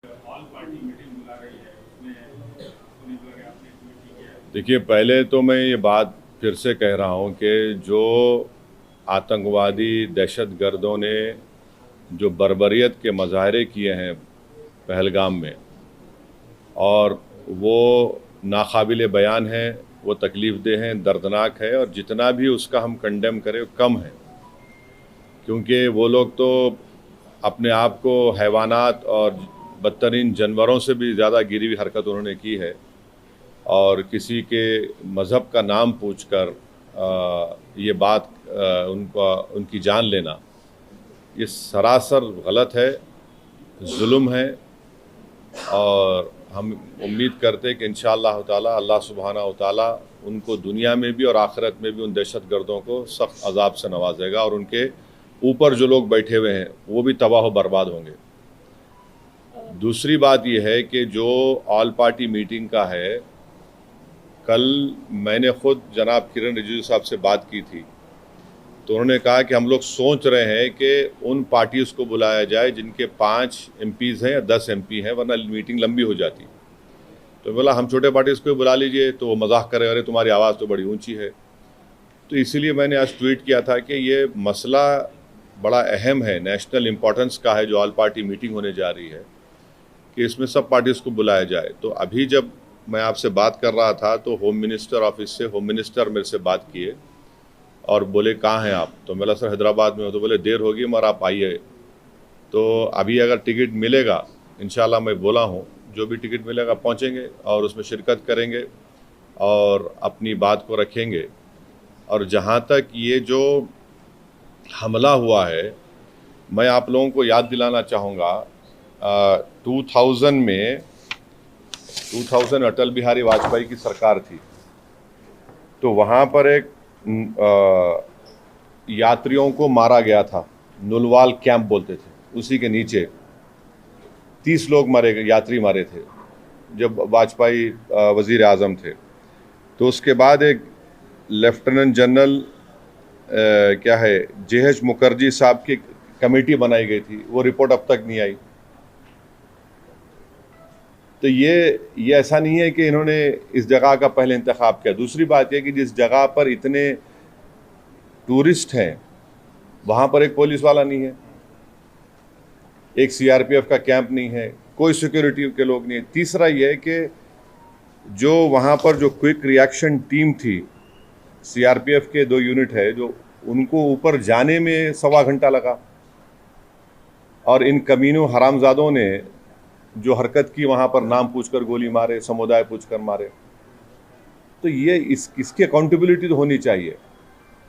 All party meeting बुला रही है उसमें आपको नहीं लगा कि आपने कोई ठीक है? देखिए, पहले तो मैं ये बात फिर से कह रहा हूँ कि जो आतंकवादी दहशतगर्दों ने जो बर्बरियत के मज़ाहरे किए हैं पहलगाम में, और वो नाकाबिल बयान है, वो तकलीफ़ देह हैं, दर्दनाक है, और जितना भी उसका हम कंडेम करें कम है। क्योंकि वो लोग तो अपने आप को हैवानात और बदतरीन जानवरों से भी ज़्यादा गिरी हुई हरकत उन्होंने की है। और किसी के मज़हब का नाम पूछकर ये बात उनका उनकी जान लेना, ये सरासर गलत है, जुल्म है। और हम उम्मीद करते हैं कि इंशाअल्लाह ताला अल्लाह सुब्हानहू व तआला उनको दुनिया में भी और आखिरत में भी उन दहशतगर्दों को सख्त अजाब से नवाजेगा, और उनके ऊपर जो लोग बैठे हुए हैं वो भी तबाह व बर्बाद होंगे। दूसरी बात यह है कि जो ऑल पार्टी मीटिंग का है, कल मैंने खुद जनाब किरण रिजिजू साहब से बात की थी, तो उन्होंने कहा कि हम लोग सोच रहे हैं कि उन पार्टीज़ को बुलाया जाए जिनके 5 एमपीज़ हैं या 10 एमपी हैं, वरना मीटिंग लंबी हो जाती। तो बोला हम छोटे पार्टीज़ को बुला लीजिए, तो वो मजाक करे, अरे तुम्हारी आवाज़ तो बड़ी ऊंची है। तो इसीलिए मैंने आज ट्वीट किया था कि ये मसला बड़ा अहम है, नेशनल इम्पोर्टेंस का है, जो ऑल पार्टी मीटिंग होने जा रही है, कि इसमें सब पार्टीज़ को बुलाया जाए। तो अभी जब मैं आपसे बात कर रहा था तो होम मिनिस्टर ऑफिस से होम मिनिस्टर मेरे से बात किए और बोले कहाँ हैं आप? तो बोला सर हैदराबाद में हो। तो बोले देर होगी मगर आप आइए। तो अभी अगर टिकट मिलेगा, इंशाल्लाह मैं बोला हूँ, जो भी टिकट मिलेगा पहुँचेंगे और उसमें शिरकत करेंगे और अपनी बात को रखेंगे। और जहाँ तक ये जो हमला हुआ है, मैं आप लोगों को याद दिलाना चाहूँगा, 2000 अटल बिहारी वाजपेयी की सरकार थी, तो वहाँ पर एक यात्रियों को मारा गया था, नुलवाल कैंप बोलते थे, उसी के नीचे 30 लोग मारे गए, यात्री मारे थे जब वाजपेयी वज़ीर आज़म थे। तो उसके बाद एक लेफ्टिनेंट जनरल क्या है JH मुखर्जी साहब की कमेटी बनाई गई थी, वो रिपोर्ट अब तक नहीं आई। तो ये ऐसा नहीं है कि इन्होंने इस जगह का पहले इंतखाब किया। दूसरी बात यह कि जिस जगह पर इतने टूरिस्ट हैं वहाँ पर एक पुलिस वाला नहीं है, एक CRPF का कैंप नहीं है, कोई सिक्योरिटी के लोग नहीं है। तीसरा ये है कि जो वहाँ पर जो क्विक रिएक्शन टीम थी, CRPF के 2 यूनिट है, जो उनको ऊपर जाने में 1.25 घंटा लगा, और इन कमीनों हरामजादों ने जो हरकत की वहाँ पर नाम पूछकर गोली मारे, समुदाय पूछकर मारे। तो ये इसकी अकाउंटेबिलिटी तो होनी चाहिए।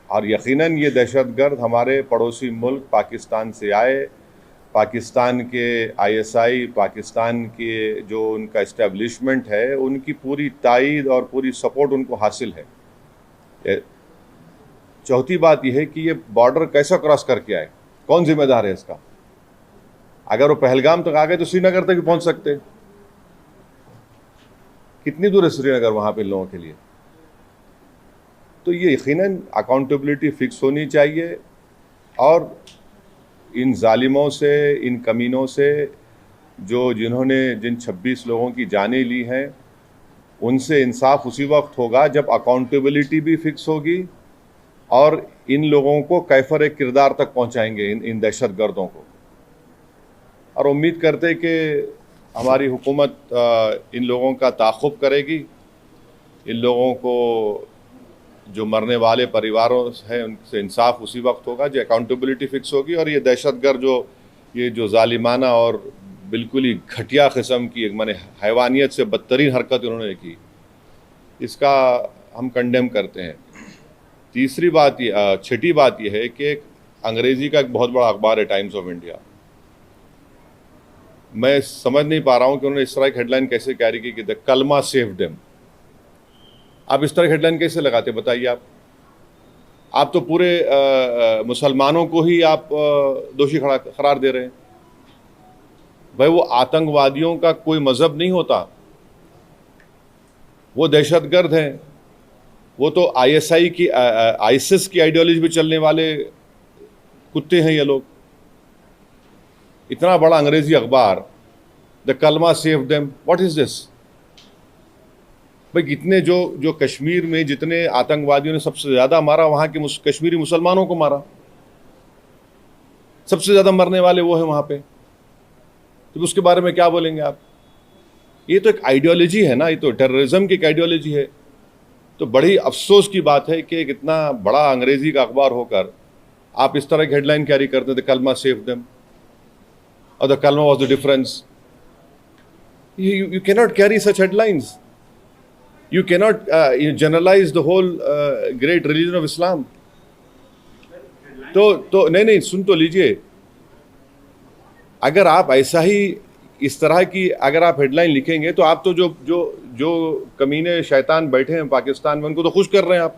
और यकीनन ये दहशतगर्द हमारे पड़ोसी मुल्क पाकिस्तान से आए, पाकिस्तान के ISI, पाकिस्तान के जो उनका इस्टेब्लिशमेंट है, उनकी पूरी तायद और पूरी सपोर्ट उनको हासिल है। चौथी बात यह है कि ये बॉर्डर कैसे क्रॉस करके आए, कौन जिम्मेदार है इसका? अगर वो पहलगाम तक आ गए तो श्रीनगर तक भी पहुंच सकते। कितनी दूर है श्रीनगर वहाँ पे लोगों के लिए? तो ये यकीनन अकाउंटेबिलिटी फिक्स होनी चाहिए, और इन जालिमों से, इन कमीनों से, जिन्होंने जिन 26 लोगों की जानें ली हैं, उनसे इंसाफ उसी वक्त होगा जब अकाउंटेबिलिटी भी फिक्स होगी और इन लोगों को कैफर किरदार तक पहुंचाएंगे, इन दहशतगर्दों को। और उम्मीद करते कि हमारी हुकूमत इन लोगों का ताक़ुब करेगी, इन लोगों को जो मरने वाले परिवारों हैं उनसे इंसाफ उसी वक्त होगा जब अकाउंटेबिलिटी फिक्स होगी। और ये दहशतगर्द जो जालिमाना और बिल्कुल ही घटिया किस्म की, माने हैवानियत से बदतरीन हरकत उन्होंने की, इसका हम कंडेम करते हैं। छठी बात यह है कि अंग्रेज़ी का एक बहुत बड़ा अखबार है टाइम्स ऑफ इंडिया, मैं समझ नहीं पा रहा हूँ कि उन्होंने इस तरह की हेडलाइन कैसे कैरी की कि द कलमा सेव्ड देम। आप इस तरह की हेडलाइन कैसे लगाते बताइए? आप तो पूरे मुसलमानों को ही आप दोषी करार दे रहे हैं। भाई वो आतंकवादियों का कोई मजहब नहीं होता, वो दहशतगर्द हैं, वो तो ISI की ISIS की आइडियोलॉजी पे चलने वाले कुत्ते हैं ये लोग। इतना बड़ा अंग्रेजी अखबार द कलमा save them, what is this? भाई कितने जो कश्मीर में जितने आतंकवादियों ने सबसे ज़्यादा मारा, वहाँ के कश्मीरी मुसलमानों को मारा, सबसे ज़्यादा मरने वाले वो हैं वहाँ पे, तो उसके बारे में क्या बोलेंगे आप? ये तो एक आइडियोलॉजी है ना, ये तो टेररिज्म की एक आइडियोलॉजी है। तो बड़ी अफसोस की बात है कि इतना बड़ा अंग्रेजी का अखबार होकर आप इस तरह की हेडलाइन कैरी करते थे, कलमा सेव देम और द कलमा was the difference. You cannot carry such headlines. You cannot generalize the whole great religion of Islam. तो नहीं सुन तो लीजिए, अगर आप ऐसा ही इस तरह की अगर आप हेडलाइन लिखेंगे तो आप तो जो कमीने शैतान बैठे हैं पाकिस्तान में उनको तो खुश कर रहे हैं आप,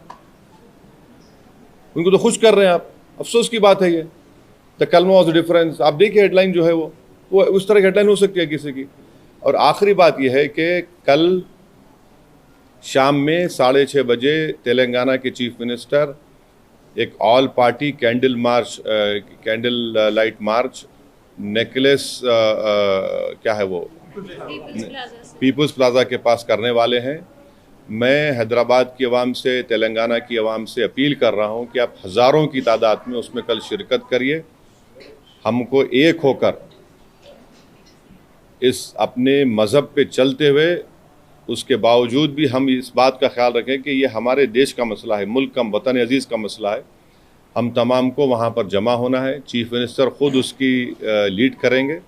उनको तो खुश कर रहे हैं आप। अफसोस की बात है ये। द कलमा वाज द डिफरेंस, आप देखिए हेडलाइन जो है वो उस तरह की हेडलाइन हो सकती है किसी की। और आखिरी बात यह है कि कल शाम में 6:30 बजे तेलंगाना के चीफ मिनिस्टर एक all party candle light march necklace क्या है वो पीपल्स प्लाजा के पास करने वाले हैं। मैं हैदराबाद की आवाम से, तेलंगाना की आवाम से अपील कर रहा हूं कि आप हज़ारों की तादाद में उसमें कल शिरकत करिए। हमको एक होकर इस अपने मज़हब पे चलते हुए उसके बावजूद भी हम इस बात का ख्याल रखें कि ये हमारे देश का मसला है, मुल्क का, वतन अजीज़ का मसला है। हम तमाम को वहाँ पर जमा होना है। चीफ मिनिस्टर ख़ुद उसकी लीड करेंगे,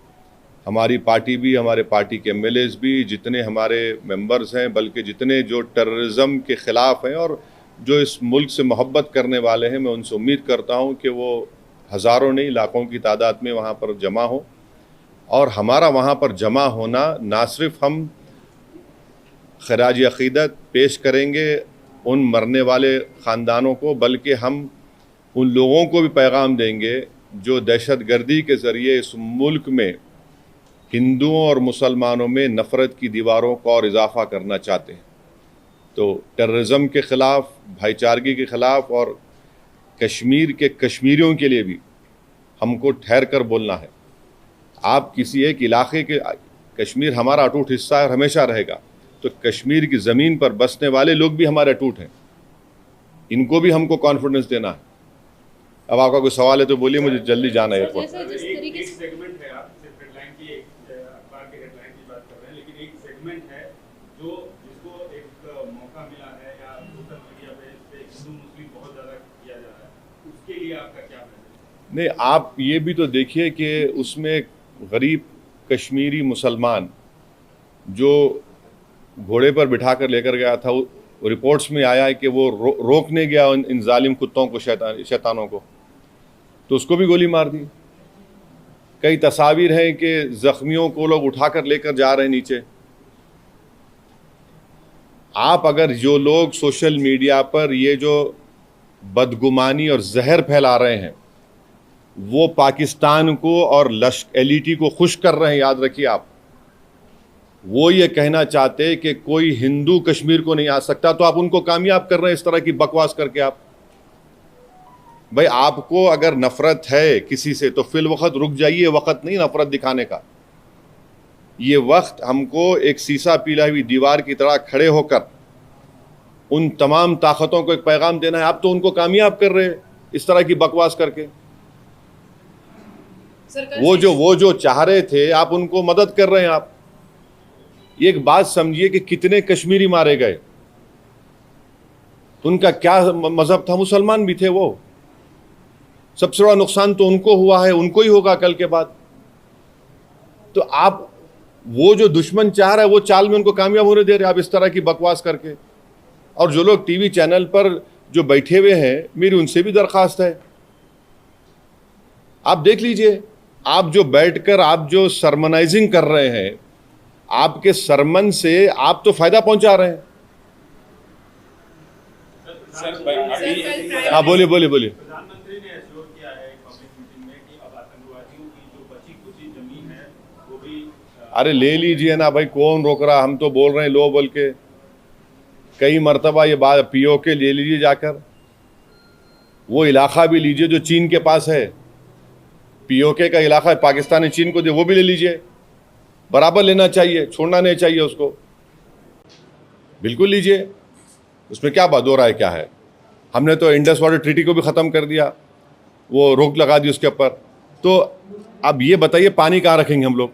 हमारी पार्टी भी, हमारे पार्टी के एमएलएज भी, जितने हमारे मेंबर्स हैं, बल्कि जितने जो टेररिज्म के ख़िलाफ़ हैं और जो इस मुल्क से मोहब्बत करने वाले हैं, मैं उनसे उम्मीद करता हूँ कि वो हज़ारों नहीं लाखों की तादाद में वहाँ पर जमा हो। और हमारा वहाँ पर जमा होना ना सिर्फ हम खराज अक़ीदत पेश करेंगे उन मरने वाले ख़ानदानों को, बल्कि हम उन लोगों को भी पैगाम देंगे जो दहशत गर्दी के ज़रिए इस मुल्क में हिंदुओं और मुसलमानों में नफ़रत की दीवारों को और इजाफ़ा करना चाहते हैं। तो टेररिज्म के ख़िलाफ़, भाईचारगी के ख़िलाफ़ और कश्मीर के कश्मीरियों के लिए भी हमको ठहर कर बोलना है। आप किसी एक इलाके के, कश्मीर हमारा अटूट हिस्सा है और हमेशा रहेगा, तो कश्मीर की ज़मीन पर बसने वाले लोग भी हमारे अटूट हैं, इनको भी हमको कॉन्फिडेंस देना है। अब आपका कोई सवाल है तो बोलिए, मुझे जल्दी जाना है एयरपोर्ट। एक सेगमेंट है, आप सिर्फ हेडलाइन की, अखबार के हेडलाइन की बात कर रहे हैं, लेकिन एक सेगमेंट है जिसको एक मौका मिला है या सोशल मीडिया पे हिंदू मुस्लिम बहुत ज़्यादा किया जा रहा है, उसके लिए आपका क्या मैसेज? नहीं, आप ये भी तो देखिए कि उसमें गरीब कश्मीरी मुसलमान जो घोड़े पर बिठा कर लेकर गया था, रिपोर्ट्स में आया है कि वो रोकने गया इन जालिम कुत्तों को, शैतानों को, तो उसको भी गोली मार दी। कई तस्वीर हैं कि जख्मियों को लोग उठाकर लेकर जा रहे हैं नीचे। आप अगर जो लोग सोशल मीडिया पर ये जो बदगुमानी और जहर फैला रहे हैं वो पाकिस्तान को और LT को खुश कर रहे हैं, याद रखिए आप। वो ये कहना चाहते कि कोई हिंदू कश्मीर को नहीं आ सकता, तो आप उनको कामयाब कर रहे हैं इस तरह की बकवास करके। आप भाई, आपको अगर नफरत है किसी से तो फिल वक्त रुक जाइए, वक्त नहीं नफरत दिखाने का। ये वक्त हमको एक सीसा पीला हुई दीवार की तरह खड़े होकर उन तमाम ताकतों को एक पैगाम देना है। आप तो उनको कामयाब कर रहे हैं इस तरह की बकवास करके। वो जो चाह रहे थे, आप उनको मदद कर रहे हैं। आप एक बात समझिए कि कितने कश्मीरी मारे गए, उनका क्या मजहब था? मुसलमान भी थे वो। सबसे बड़ा नुकसान तो उनको हुआ है, उनको ही होगा कल के बाद। तो आप वो जो दुश्मन चाह रहा है वो चाल में उनको कामयाब होने दे रहे आप इस तरह की बकवास करके। और जो लोग टीवी चैनल पर जो बैठे हुए हैं, मेरी उनसे भी दरखास्त है, आप देख लीजिए। आप जो बैठकर आप जो सरमनाइजिंग कर रहे हैं, आपके सरमन से आप तो फायदा पहुंचा रहे हैं। हाँ, बोलिए। प्रधानमंत्री ने एश्योर किया है पब्लिक मीटिंग में कि अब आतंकवादियों की जो बची कुची जमीन है वो भी अरे ले लीजिए ना भाई, कौन रोक रहा? हम तो बोल रहे हैं लो बोल के कई मरतबा ये बात। POK ले लीजिए जाकर, वो इलाका भी लीजिए जो चीन के पास है। POK का इलाका पाकिस्तान ने चीन को दिया, वो भी ले लीजिए। बराबर लेना चाहिए, छोड़ना नहीं चाहिए उसको, बिल्कुल लीजिए, उसमें क्या बात हो रहा है, क्या है। हमने तो इंडस वाटर ट्रीटी को भी ख़त्म कर दिया, वो रोक लगा दी उसके ऊपर। तो अब ये बताइए पानी कहाँ रखेंगे हम लोग?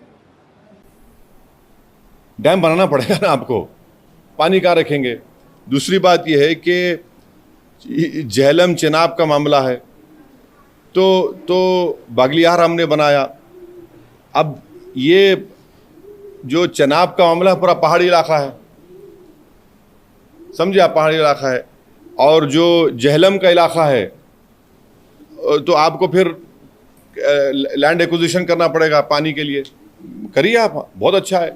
डैम बनाना पड़ेगा ना आपको, पानी कहाँ रखेंगे? दूसरी बात यह है कि झेलम चेनाब का मामला है, तो बागलियार हमने बनाया। अब ये जो चेनाब का मामला है पूरा पहाड़ी इलाका है, समझे आप, पहाड़ी इलाका है। और जो झेलम का इलाका है तो आपको फिर लैंड एक्विजिशन करना पड़ेगा पानी के लिए। करिए आप, बहुत अच्छा है,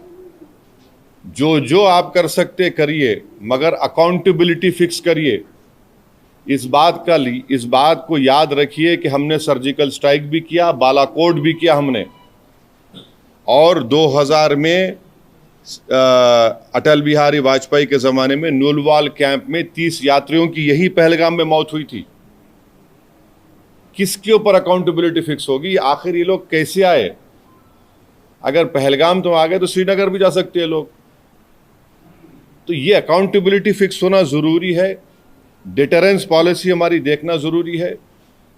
जो आप कर सकते करिए, मगर अकाउंटेबिलिटी फिक्स करिए। इस बात को याद रखिए कि हमने सर्जिकल स्ट्राइक भी किया, बालाकोट भी किया हमने, और 2000 में अटल बिहारी वाजपेयी के ज़माने में नुलवाल कैंप में 30 यात्रियों की यही पहलगाम में मौत हुई थी। किसके ऊपर अकाउंटेबिलिटी फिक्स होगी? आखिर ये लोग कैसे आए? अगर पहलगाम तो आ गए तो श्रीनगर भी जा सकते हैं लोग। तो ये अकाउंटेबिलिटी फिक्स होना ज़रूरी है, डिटरेंस पॉलिसी हमारी देखना ज़रूरी है,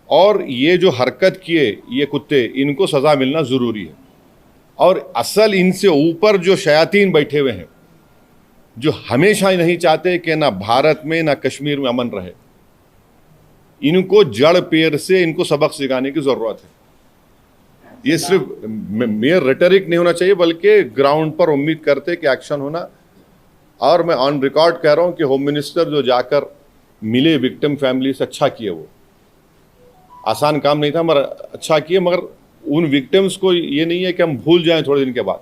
और ये जो हरकत किए ये कुत्ते, इनको सज़ा मिलना ज़रूरी है। और असल इनसे ऊपर जो शयातीन बैठे हुए हैं, जो हमेशा ही नहीं चाहते कि ना भारत में ना कश्मीर में अमन रहे, इनको जड़ पेड़ से इनको सबक सिखाने की ज़रूरत है। ये सिर्फ मेयर रेटरिक नहीं होना चाहिए, बल्कि ग्राउंड पर उम्मीद करते कि एक्शन होना। और मैं ऑन रिकॉर्ड कह रहा हूं कि होम मिनिस्टर जो जाकर मिले विक्टिम फैमिली से, अच्छा किए, वो आसान काम नहीं था मगर अच्छा किए। मगर उन विक्टिम्स को ये नहीं है कि हम भूल जाएं थोड़े दिन के बाद,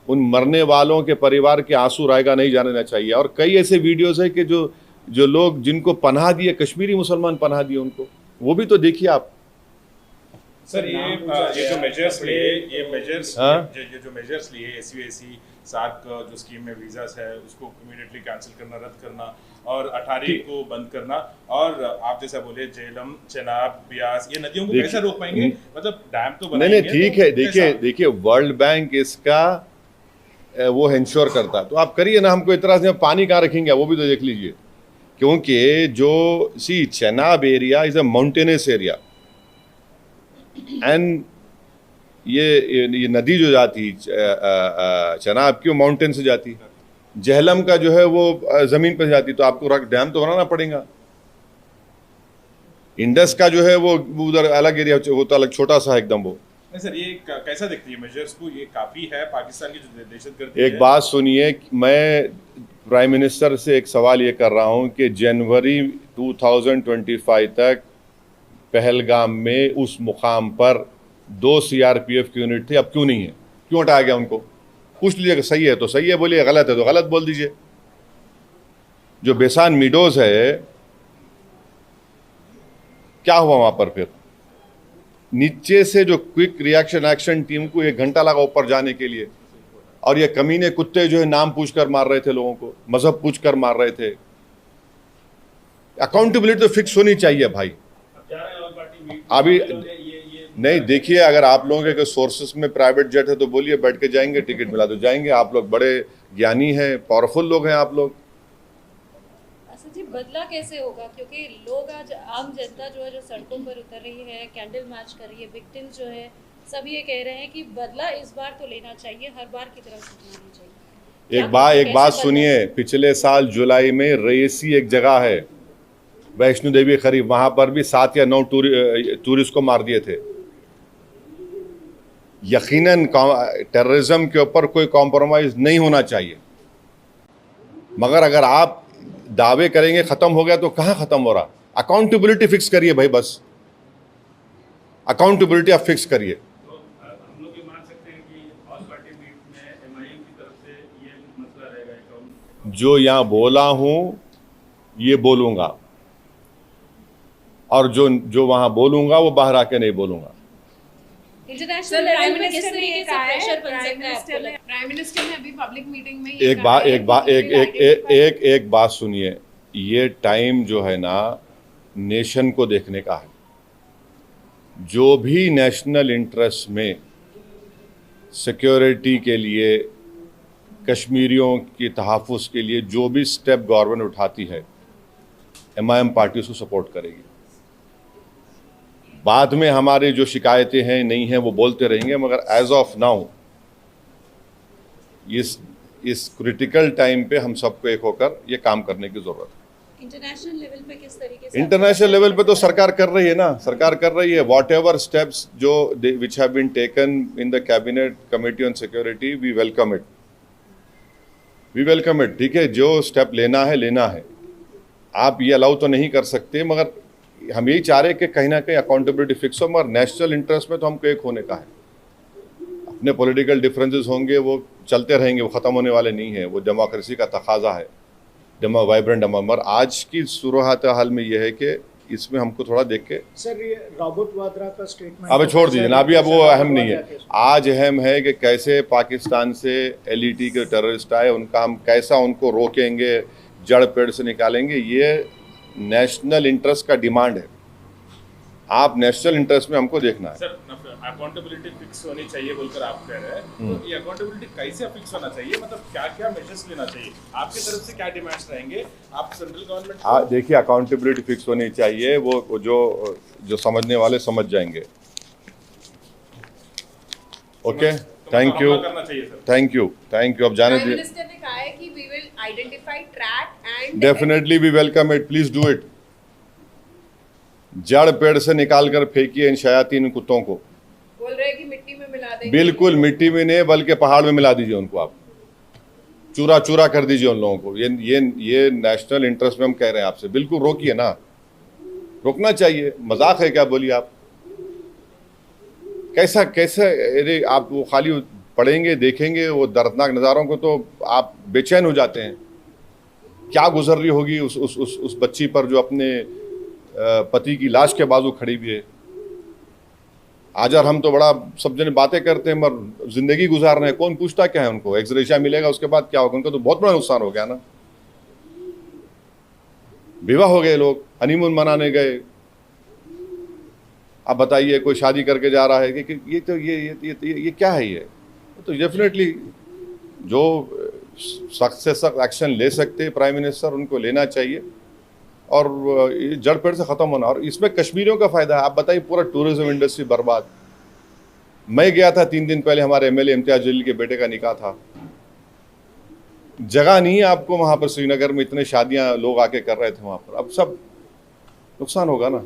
उन मरने वालों के परिवार के आंसू रायगा नहीं जाने देना चाहिए। और कई ऐसे वीडियोस है कि जो लोग जिनको पनाह दिए, कश्मीरी मुसलमान पनाह दिए उनको, वो भी तो देखिए आप। सर ये जो मेजर्स लिए, ये जो मेजर्स लिए एससी सार्क जो स्कीम में वीजास है उसको इमीडिएटली कैंसिल करना, रद्द करना, और 18 को बंद करना, और आप जैसा बोले झेलम, चेनाब, ब्यास, ये नदियों को कैसे रोक पाएंगे? मतलब डैम तो बनाएंगे। नहीं ठीक है, देखिए वर्ल्ड बैंक इसका वो इंश्योर करता है, तो आप करिए ना, हमको इतराज नहीं। पानी कहाँ रखेंगे वो भी तो देख लीजिए, क्योंकि जो Chenab area is a mountainous area, and ये नदी जो जाती चेनाब की, वो माउंटेन से जाती। झेलम का जो है वो जमीन पर जाती, तो आपको डैम तो बनाना पड़ेगा। इंडस का जो है वो उधर अलग एरिया, वो तो अलग छोटा सा है एकदम। वो नहीं सर, ये कैसा दिखती है मेजर्स को? ये काफी है पाकिस्तान की जो दहशतगर्दी। एक बात सुनिए, मैं प्राइम मिनिस्टर से एक सवाल ये कर रहा हूं कि जनवरी 2025 तक पहलगाम में उस मुकाम पर 2 सीआरपीएफ की यूनिट थी, अब क्यों नहीं है? क्यों हटाया गया उनको? पूछ लीजिए, सही है तो सही है बोलिए, गलत है तो गलत बोल दीजिए। जो बेसान मीडोज है, क्या हुआ वहां पर? फिर नीचे से जो क्विक रिएक्शन एक्शन टीम को 1 घंटा लगा ऊपर जाने के लिए, और ये कमीने कुत्ते जो है नाम पूछकर मार रहे थे लोगों को, मजहब पूछकर मार रहे थे। अकाउंटेबिलिटी तो फिक्स होनी चाहिए भाई। अभी नहीं, देखिए, अगर आप लोगों के सोर्सेस में प्राइवेट जेट है तो बोलिए, बैठ के जाएंगे, टिकट मिला तो जाएंगे। आप लोग बड़े ज्ञानी हैं, पावरफुल लोग हैं आप लोग। जी बदला कैसे होगा? क्योंकि लोग आज, आम जनता जो है जो सड़कों पर उतर रही है, कैंडल मार्च कर रही है, विक्टिम्स जो है सब ये कह रहे हैं कि बदला इस बार तो लेना चाहिए, हर बार की तरह नहीं चाहिए। एक बात सुनिए, पिछले साल जुलाई में रईसी एक जगह है वैष्णो देवी करीब, वहां पर भी 7 या 9 टूरिस्ट को मार दिए थे। यकीनन टेररिज्म के ऊपर कोई कॉम्प्रोमाइज नहीं होना चाहिए, मगर अगर आप दावे करेंगे खत्म हो गया तो कहां खत्म हो रहा? अकाउंटेबिलिटी फिक्स करिए भाई, बस अकाउंटेबिलिटी आप फिक्स करिए। तो हम लोग ये मान सकते हैं कि ऑल पार्टी मीट में एमआईएम की तरफ से ये मसला रहेगा, जो यहां बोला हूं ये बोलूंगा, और जो वहां बोलूंगा वो बाहर आके नहीं बोलूंगा। इंटरनेशनल लेवल पे किस तरीके से प्रेशर बन सकता है आपको लगता है? प्राइम मिनिस्टर ने अभी पब्लिक मीटिंग में एक बात सुनिए, ये टाइम जो है ना नेशन को देखने का है। जो भी नेशनल इंटरेस्ट में सिक्योरिटी के लिए, कश्मीरियों की तहफ़्फ़ुज़ के लिए जो भी स्टेप गवर्नमेंट उठाती है, MIM पार्टी उसको सपोर्ट करेगी। बाद में हमारी जो शिकायतें हैं नहीं हैं वो बोलते रहेंगे, मगर एज ऑफ नाउ इस क्रिटिकल टाइम पे हम सबको एक होकर ये काम करने की ज़रूरत है। इंटरनेशनल लेवल पे किस तरीके से इंटरनेशनल लेवल पे तो सरकार कर रही है ना, सरकार कर रही है। वॉट एवर स्टेप्स जो which have been taken in the cabinet committee on security, we welcome it, ठीक है। जो स्टेप लेना है। आप ये अलाउ तो नहीं कर सकते, मगर हम यही चाह रहे हैं कि कहीं ना कहीं अकाउंटेबिलिटी फिक्स हो, मगर नेशनल इंटरेस्ट में तो हमको एक होने का है। अपने पॉलिटिकल डिफरेंसेस होंगे, वो चलते रहेंगे, वो ख़त्म होने वाले नहीं है। वो डेमोक्रेसी का तकाजा है, वाइब्रेंट मगर आज की सूरत हाल में यह है कि इसमें हमको थोड़ा देख के सर ये रॉबर्ट वाड्रा का स्टेटमेंट अब छोड़ दीजिए ना, अभी अब वो अहम नहीं है। आज अहम है कि कैसे पाकिस्तान से LET के टेररिस्ट आए, उनका हम कैसा उनको रोकेंगे, जड़ पेड़ से निकालेंगे। ये नेशनल इंटरेस्ट का डिमांड है। आप नेशनल इंटरेस्ट में हमको देखना है। सर अकाउंटेबिलिटी फिक्स होनी चाहिए बोलकर आप कह रहे हैं, तो ये अकाउंटेबिलिटी कैसे फिक्स होना चाहिए, मतलब क्या क्या मेजर्स लेना चाहिए, आपकी तरफ से क्या डिमांड्स रहेंगे, आप सेंट्रल गवर्नमेंट देखिए अकाउंटेबिलिटी फिक्स होनी चाहिए, वो जो समझने वाले समझ जाएंगे। Okay, thank you, thank you. अब जाने प्राइम दीजिए। मिनिस्टर ने कहा है कि we will identify, track and definitely we welcome it, please do it. जड़ पेड़ से निकाल कर फेंकिए इन शयातीन कुत्तों को। बोल रहे हैं कि मिट्टी में मिला देंगे। बिल्कुल मिट्टी में नहीं, बल्कि पहाड़ में मिला दीजिए उनको, आप चूरा चूरा कर दीजिए उन लोगों को। ये नेशनल इंटरेस्ट में हम कह रहे हैं आपसे, बिल्कुल रोकिए ना, रोकना चाहिए। मजाक है क्या, बोलिए आप। कैसा अरे आप वो खाली पढ़ेंगे, देखेंगे वो दर्दनाक नज़ारों को तो आप बेचैन हो जाते हैं। क्या गुजर रही होगी उस बच्ची पर जो अपने पति की लाश के बाजू खड़ी हुई है। आज हम तो बड़ा सब जने बातें करते हैं, मगर जिंदगी गुजार रहे हैं, कौन पूछता क्या है उनको। एक्सग्रेशिया मिलेगा, उसके बाद क्या होगा, उनका तो बहुत बड़ा नुकसान हो गया ना। विवाह हो गए, लोग हनीमून मनाने गए। अब बताइए कोई शादी करके जा रहा है कि ये क्या है। ये तो डेफिनेटली जो सख्त से सख्त एक्शन ले सकते हैं प्राइम मिनिस्टर, उनको लेना चाहिए और ये जड़ पेड़ से ख़त्म होना। और इसमें कश्मीरियों का फ़ायदा है। आप बताइए, पूरा टूरिज्म इंडस्ट्री बर्बाद। मैं गया था 3 दिन पहले, हमारे MLA इम्तियाज़ जलील के बेटे का निकाह था। जगह नहीं है आपको वहाँ पर, श्रीनगर में इतने शादियाँ लोग आके कर रहे थे वहाँ पर। अब सब नुकसान होगा ना।